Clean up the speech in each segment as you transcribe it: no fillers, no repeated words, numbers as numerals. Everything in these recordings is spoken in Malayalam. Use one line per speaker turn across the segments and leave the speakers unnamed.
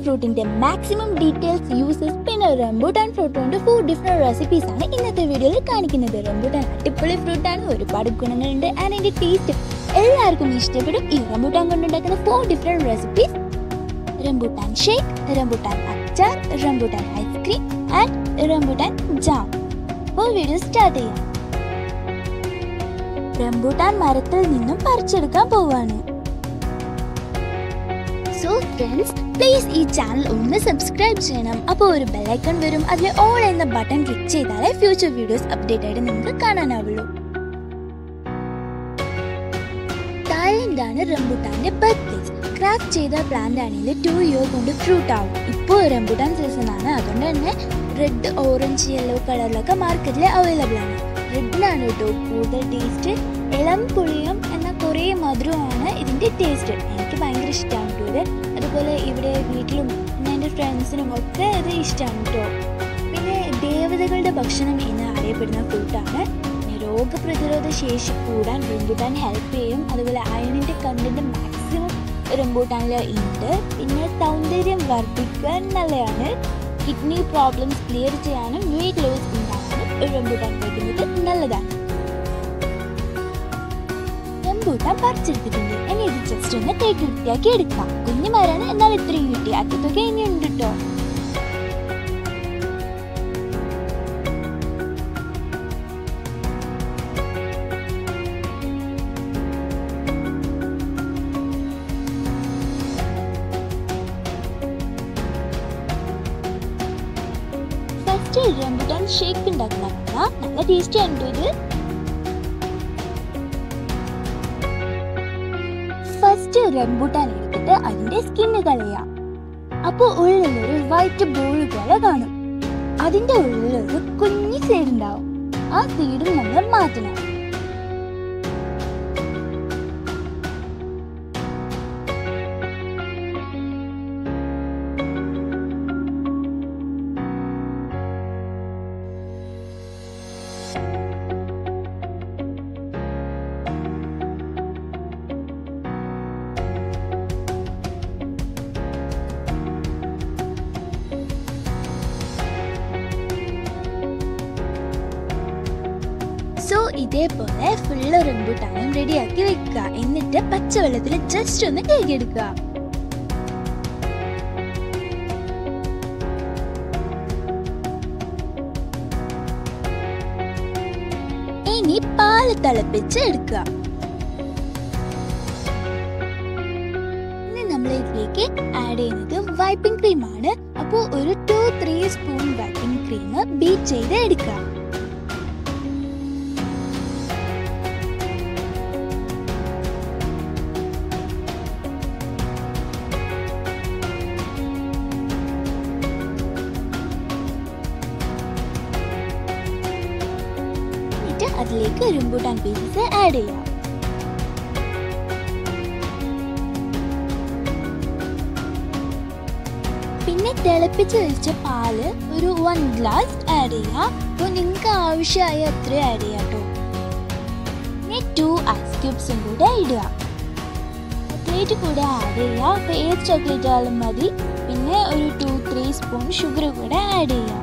fruit in the maximum details uses പിന്നെ റംബൂട്ടാൻ ഫ്രൂട്ട് കൊണ്ട് 4 different recipes ആണ് ഇന്നത്തെ വീഡിയോയിൽ കാണിക്കുന്നത്. റംബൂട്ടാൻ അടിപൊളി ഫ്രൂട്ട് ആണ്, ഒരുപാട് ഗുണങ്ങളുണ്ട് ആൻഡ് ഇതിന്റെ ടേസ്റ്റ് എല്ലാവർക്കും ഇഷ്ടപ്പെടും. ഈ റംബൂട്ടാൻ കൊണ്ടുണ്ടാക്കുന്ന 4 different recipes: rambutan shake, rambutan അച്ചാർ, rambutan ice cream and rambutan jam. അപ്പോൾ വീഡിയോ സ്റ്റാർട്ട് ചെയ്യാം. റംബൂട്ടാൻ മരത്തിൽ നിന്നും പറിച്ചെടുക്കാൻ പോവാണ്. സോ ഫ്രണ്ട്സ്, പ്ലീസ് ഈ ചാനൽ ഒന്ന് സബ്സ്ക്രൈബ് ചെയ്യണം. അപ്പോൾ ഒരു ബെല്ലൈക്കൺ വരും, അതിൽ ഓൾ എന്ന ബട്ടൺ ക്ലിക്ക് ചെയ്താലേ ഫ്യൂച്ചർ വീഡിയോസ് അപ്ഡേറ്റ് ആയിട്ട് നിങ്ങൾക്ക് കാണാനാവുള്ളൂ. തായ്ലൻഡാണ് റംബൂട്ടാന്റെ ബർത്ത് പ്ലേസ്. ക്രാഫ്റ്റ് ചെയ്ത പ്ലാന്റ് ആണെങ്കിൽ 2 year കൊണ്ട് ഫ്രൂട്ട് ആവും. ഇപ്പോൾ റംബൂട്ടാൻ സീസൺ ആണ്, അതുകൊണ്ട് തന്നെ റെഡ്, ഓറഞ്ച്, യെല്ലോ കളറിലൊക്കെ മാർക്കറ്റിൽ അവൈലബിൾ ആണ്. റെഡിനാണ് കേട്ടോ കൂടുതൽ ടേസ്റ്റ്. ഇളം പുളിയും എന്നാൽ കുറേ മധുരമാണ് ഇതിൻ്റെ ടേസ്റ്റ്. എനിക്ക് ഭയങ്കര ഇഷ്ടമാണ് കേട്ടോ ഇത്. അതുപോലെ ഇവിടെ വീട്ടിലും എൻ്റെ ഫ്രണ്ട്സിനും ഒക്കെ ഇത് ഇഷ്ടമാണ് കേട്ടോ. പിന്നെ ദേവതകളുടെ ഭക്ഷണം എന്ന് അറിയപ്പെടുന്ന ഫ്രൂട്ടാണ്. രോഗപ്രതിരോധ ശേഷി കൂടാൻ റംബൂട്ടാൻ ഹെൽപ്പ് ചെയ്യും. അതുപോലെ അയണിൻ്റെ കണ്ടന്റ് മാക്സിമം റംബൂട്ടാനിൽ ഉണ്ട്. പിന്നെ സൗന്ദര്യം വർദ്ധിക്കാൻ നല്ലതാണ്. കിഡ്നി പ്രോബ്ലംസ് ക്ലിയർ ചെയ്യാനും വെയിറ്റ് ലോസ് ഉണ്ടാകാനും റംബൂട്ടാൻ കഴിക്കുന്നത് നല്ലതാണ്. റംബൂട്ടാൻ പറിച്ചെടുത്തിട്ടുണ്ട്. ഇനി ഇത് ജസ്റ്റ് ഒന്ന് കേക്ക് വൃത്തിയാക്കി എടുക്കാം. കുഞ്ഞു മരാണ്, എന്നാൽ ഇത്രയും കിട്ടി. അറ്റത്തൊക്കെ ഇനി ഉണ്ട് കേട്ടോ. റംബൂട്ടാൻ ഷേക്ക് ഉണ്ടാക്കണം. നല്ല ടേസ്റ്റി ആണ് ഇത്. ഫസ്റ്റ് റംബൂട്ടാൻ എടുത്തിട്ട് അതിന്റെ സ്കിന്ന് കളയാം. അപ്പൊ ഉള്ളിലൊരു വൈറ്റ് ബോൾ പോലെ കാണും. അതിന്റെ ഉള്ളിലൊരു കുഞ്ഞു സീഡ് ഉണ്ടാവും. ആ സീഡും നമ്മൾ മാറ്റണം. സോ ഇതേപോലെ ഫുള്ള് റംബൂട്ടാനും റെഡിയാക്കി വെക്കുക. എന്നിട്ട് പച്ചവെള്ളത്തിൽ ജസ്റ്റ് ഒന്ന് കഴുകിയെടുക്കുക. ഇനി പാല് തിളപ്പിച്ച് എടുക്കുക. ഇനി നമ്മൾ ഇതിലേക്ക് ആഡ് ചെയ്യുന്നത് വൈപ്പിംഗ് ക്രീം ആണ്. അപ്പോൾ ഒരു 2-3 സ്പൂൺ വൈപ്പിംഗ് ക്രീം ബീറ്റ് ചെയ്ത് എടുക്കുക. അതിലേക്ക് റംബൂട്ടാൻ പീസസ് ആഡ് ചെയ്യാം. പിന്നെ തിളപ്പിച്ച് വെച്ച പാല് ഒരു 1 ഗ്ലാസ് ആഡ് ചെയ്യാം. അപ്പോൾ നിങ്ങൾക്ക് ആവശ്യമായ അത്ര ആഡ് ചെയ്യാം കേട്ടോ. പിന്നെ 2 ഐസ് ക്യൂബ്സും കൂടെ ഇടുക. ചോക്ലേറ്റ് കൂടെ ആഡ് ചെയ്യുക. അപ്പോൾ ഏത് ചോക്ലേറ്റ് ആയാലും മതി. പിന്നെ ഒരു 2-3 സ്പൂൺ ഷുഗർ കൂടെ ആഡ് ചെയ്യാം.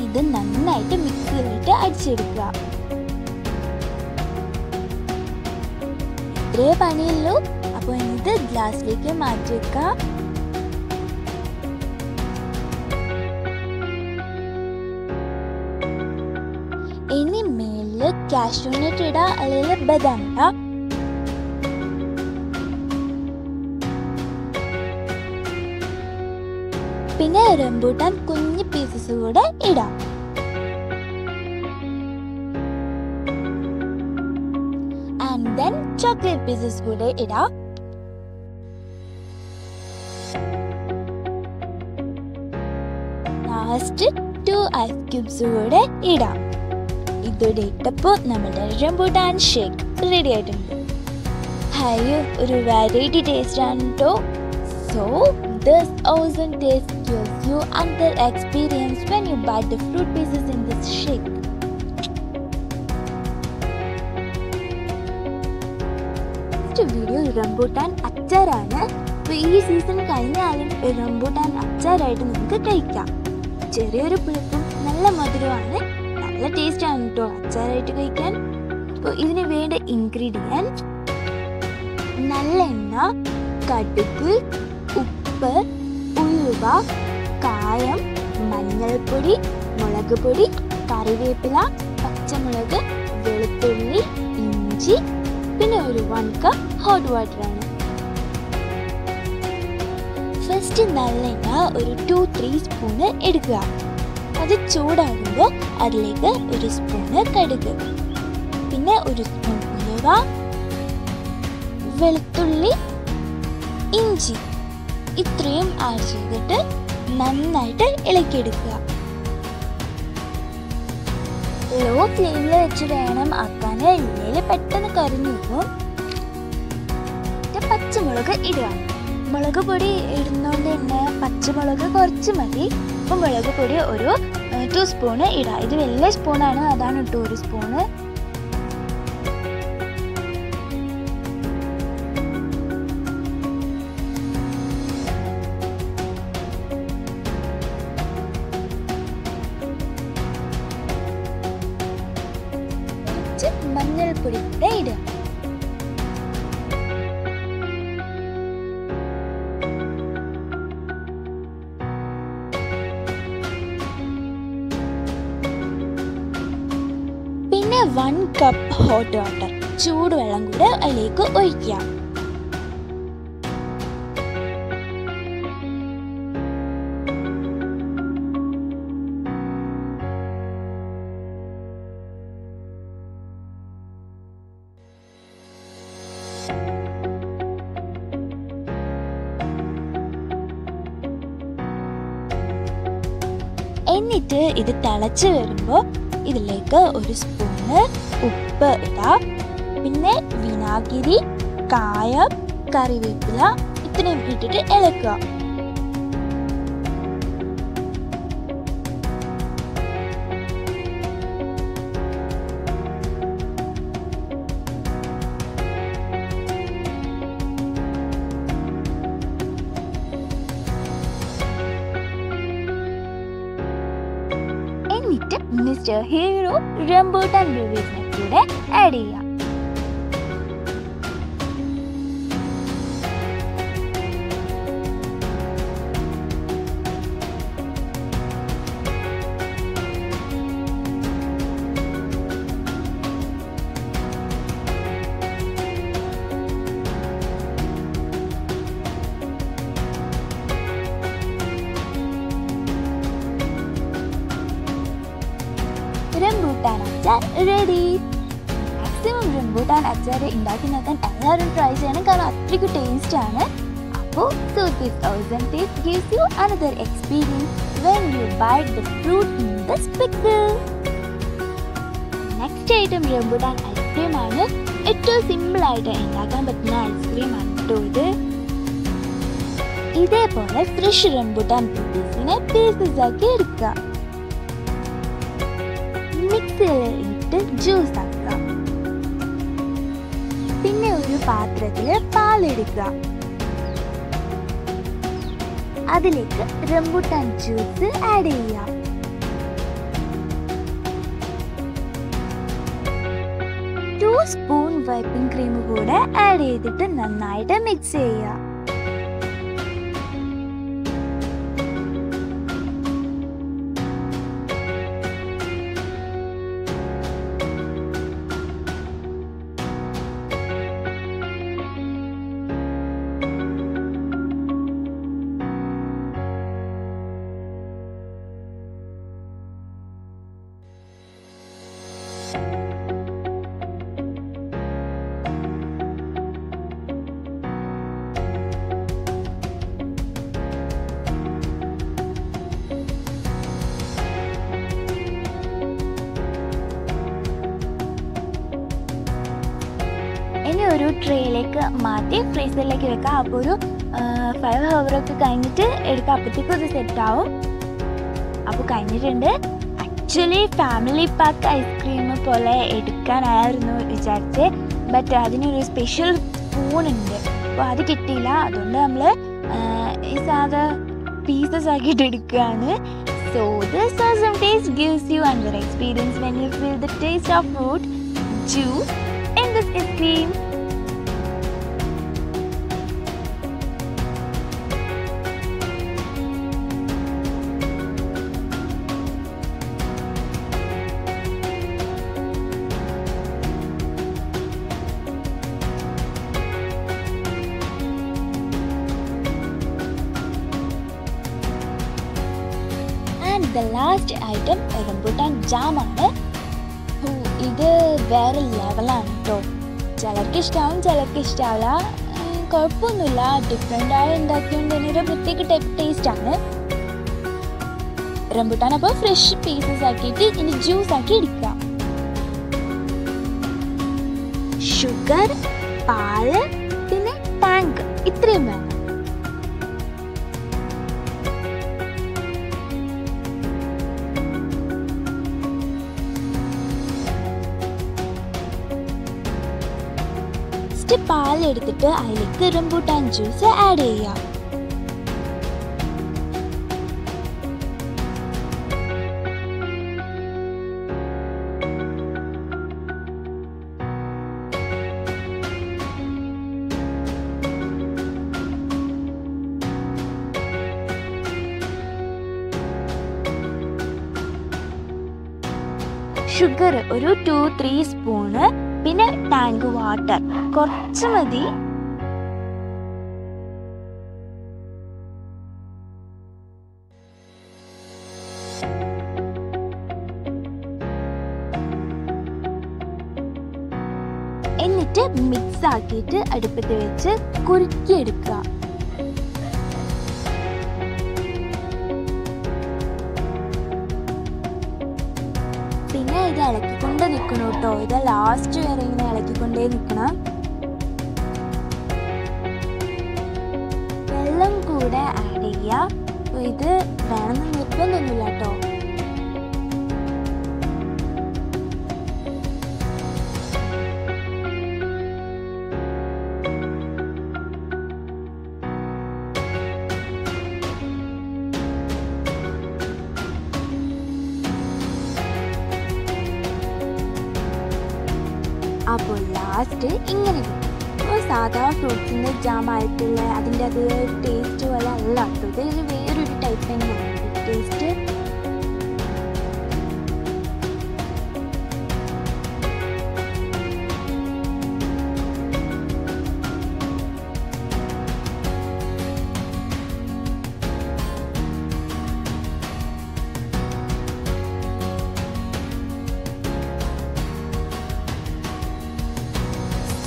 ഇത് നന്നായിട്ട് മിക്സ് ചെയ്തിട്ട് അടിച്ചെടുക്കുക. ഇത്രേ പണിയുള്ളൂ. അപ്പോൾ ഇത് ഗ്ലാസ്സിലേക്ക് മാറ്റി വെക്കുക. ഇനി മേലില് കാഷ്യൂനട്ട് ഇടാ, അല്ലെങ്കിൽ ബദാം ഇടാ. പിന്നെ റംബൂട്ടാൻ കുഞ്ഞു പീസസ് കൂടെ ഇടാം. ആൻഡ് ദെൻ ചോക്ലേറ്റ് പീസസ് കൂടെ ഇടാം. ലാസ്റ്റ് 2 ഐസ് ക്യൂബ്സ് കൂടെ ഇടാം. ഇതോടെ ഇട്ടപ്പോൾ നമ്മുടെ റംബൂട്ടാൻ ഷേക്ക് റെഡി ആയിട്ടുണ്ട്. അയ്യോ, ഒരു വെറൈറ്റി ടേസ്റ്റ് ആണ് കേട്ടോ. So This awesome taste gives you another experience when you bite the fruit pieces in this shake. Next video rambutan അച്ചാറാണ്. അപ്പോൾ ഈ സീസൺ കഴിഞ്ഞാലും റംബൂട്ടാൻ അച്ചാറായിട്ട് നമുക്ക് കഴിക്കാം. ചെറിയൊരു പുളിപ്പും നല്ല മധുരമാണ്, നല്ല ടേസ്റ്റാണ് കേട്ടോ അച്ചാറായിട്ട് കഴിക്കാൻ. അപ്പോൾ ഇതിന് വേണ്ട ഇൻഗ്രീഡിയൻറ്റ് നല്ലെണ്ണ, കടുക്, ഉപ്പ്, ഉലുവ, കായം, മഞ്ഞൾപ്പൊടി, മുളക് പൊടി, കറിവേപ്പില, പച്ചമുളക്, വെളുത്തുള്ളി, ഇഞ്ചി, പിന്നെ ഒരു 1 കപ്പ് ഹോട്ട് വാട്ടറാണ്. ഫസ്റ്റ് നല്ലെണ്ണ ഒരു 2-3 സ്പൂണ് എടുക്കുക. അത് ചൂടാകുമ്പോൾ അതിലേക്ക് ഒരു സ്പൂണ് കടുക്, പിന്നെ ഒരു സ്പൂൺ ഉലുവ, വെളുത്തുള്ളി, ഇഞ്ചി ഇത്രയും ആഡ് ചെയ്തിട്ട് നന്നായിട്ട് ഇളക്കിയെടുക്കുക. ലോ ഫ്ലെയിമിൽ വെച്ച് വേണം ആക്കാൻ, ഇല്ലെങ്കിൽ പെട്ടെന്ന് കരിഞ്ഞു പോകും. പച്ചമുളക് ഇടുക. മുളക് പൊടി ഇടുന്നതുകൊണ്ട് തന്നെ പച്ചമുളക് കുറച്ച് മതി. അപ്പോൾ മുളക് പൊടി ഒരു 2 സ്പൂണ് ഇടാം. ഇത് വലിയ സ്പൂണാണ്, അതാണ് കേട്ടോ 1 സ്പൂണ്. മഞ്ഞൾപ്പൊടി കൂടെ ഇടുക. പിന്നെ 1 കപ്പ് ഹോട്ട് വാട്ടർ, ചൂടുവെള്ളം കൂടെ അതിലേക്ക് ഒഴിക്കുക. എന്നിട്ട് ഇത് തിളച്ച് വരുമ്പോൾ ഇതിലേക്ക് ഒരു സ്പൂണ് ഉപ്പ് ഇടാം. പിന്നെ വിനാഗിരി, കായം, കറിവേപ്പില ഇത്രയും ഇട്ടിട്ട് ഇളക്കുക. എന്നിട്ട് മിസ്റ്റർ ഹീറോ റംബൂട്ടാൻ ബേബീസിനെ കൂടെ ആഡ് ചെയ്യാം. റംബൂട്ടാൻ അച്ചാർ റെഡി. മാക്സിമം റംബൂട്ടാൻ അച്ചാർ ഉണ്ടാക്കി നോക്കാൻ എല്ലാവരും ട്രൈ ചെയ്യണം, കാരണം അത്രയ്ക്ക് ടേസ്റ്റ് ആണ്. അപ്പോൾ so this awesome taste gives you another experience when you bite the fruit in this pickle. Next item rambutan ice cream ആണ്. ഏറ്റവും സിമ്പിൾ ആയിട്ട് ഉണ്ടാക്കാൻ പറ്റുന്ന ഐസ്ക്രീം ആണ് കേട്ടോ ഇത്. ഇതേപോലെ ഫ്രഷ് റംബൂട്ടാൻ പീസസിനെ പീസസ് ആക്കി എടുക്കുക. മിക്സിയിൽ ഇട്ട് ജ്യൂസ് ആക്കുക. പിന്നെ ഒരു പാത്രത്തിൽ പാലെടുക്കുക. അതിലേക്ക് റംബൂട്ടാൻ ജ്യൂസ് ആഡ് ചെയ്യാം. ടു സ്പൂൺ വൈപ്പിംഗ് ക്രീം കൂടെ ആഡ് ചെയ്തിട്ട് നന്നായിട്ട് മിക്സ് ചെയ്യുക. ഇനി ഒരു ട്രേയിലേക്ക് മാറ്റി ഫ്രീസറിലേക്ക് വെക്കാം. അപ്പോൾ ഒരു 5 ഹവറൊക്കെ കഴിഞ്ഞിട്ട് എടുക്കാം. അപ്പോഴത്തേക്കും അത് സെറ്റാവും. അപ്പോൾ കഴിഞ്ഞിട്ടുണ്ട്. ആക്ച്വലി ഫാമിലി പാക്ക് ഐസ്ക്രീം പോലെ എടുക്കാനായിരുന്നു വിചാരിച്ചത്. ബട്ട് അതിനൊരു സ്പെഷ്യൽ സ്പൂണുണ്ട്. അപ്പോൾ അത് കിട്ടിയില്ല. അതുകൊണ്ട് നമ്മൾ ഈ സാധാ പീസസ് ആക്കിയിട്ട് എടുക്കുകയാണ്. So this awesome taste gives you another experience when you feel the taste of fruit juice in this ice cream. The last item rambutan jam ആണ്. ഇത് വേറെ ലെവലാണ് കേട്ടോ. ചിലർക്ക് ഇഷ്ടമാവും, ചിലർക്ക് ഇഷ്ടമാവില്ല. കുഴപ്പമൊന്നുമില്ല. ഡിഫറെൻ്റായി ഉണ്ടാക്കിയോണ്ട് തന്നെ ഒരു പ്രത്യേക ടൈപ്പ് ടേസ്റ്റാണ്. റംബൂട്ടാൻ അപ്പോൾ ഫ്രഷ് പീസസ് ആക്കിയിട്ട് ഇനി ജ്യൂസ് ആക്കി എടുക്കാം. ഷുഗർ, പാല്, പിന്നെ ടാങ്ക്, ഇത്രയും വേണം. പാലെടുത്തിട്ട് അതിലേക്ക് റംബൂട്ടാൻ ജ്യൂസ് ആഡ് ചെയ്യാം. ഷുഗർ ഒരു 2-3 സ്പൂണ്, പിന്നെ ടാങ്ക് വാട്ടർ കുറച്ച് മതി. എന്നിട്ട് മിക്സ് ആക്കിയിട്ട് അടുപ്പത്ത് വെച്ച് കുറുക്കിയെടുക്കുക. പിന്നെ ഇത് ഇളക്കിക്കൊണ്ട് നിൽക്കണം കേട്ടോ. ഇത് ലാസ്റ്റ് വരെ ഇങ്ങനെ ഇളക്കിക്കൊണ്ടേ നിൽക്കണം. വെള്ളം കൂടെ ആഡ് ചെയ്യുക. ഇത് വേണമെന്ന് നിർബന്ധമൊന്നുമില്ല കേട്ടോ. അപ്പോൾ ലാസ്റ്റ് ഇങ്ങനെ കിട്ടും. സാധാ ഫ്രൂട്ട്സിൻ്റെ ജാമായിട്ടുള്ള അതിൻ്റെ അത് ടേസ്റ്റ് പോലെ അല്ല കേട്ടോ. ഇത് വേറൊരു ടൈപ്പ് തന്നെയാണ് taste.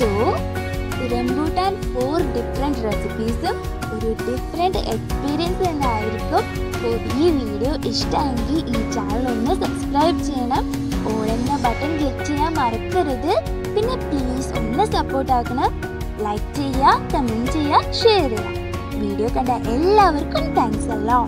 So, Rambutan 4 different recipes ഒരു ഡിഫറെൻറ്റ് എക്സ്പീരിയൻസ് തന്നെ ആയിരിക്കും. അപ്പോൾ ഈ വീഡിയോ ഇഷ്ടമെങ്കിൽ ഈ ചാനൽ ഒന്ന് സബ്സ്ക്രൈബ് ചെയ്യണം. ഓളെന്ന ബട്ടൺ ക്ലിക്ക് ചെയ്യാൻ മറക്കരുത്. പിന്നെ പ്ലീസ് ഒന്ന് സപ്പോർട്ട് ആക്കണം. ലൈക്ക് ചെയ്യുക, കമൻറ്റ് ചെയ്യുക, ഷെയർ ചെയ്യുക. വീഡിയോ കണ്ട എല്ലാവർക്കും താങ്ക്സ് അല്ലോ.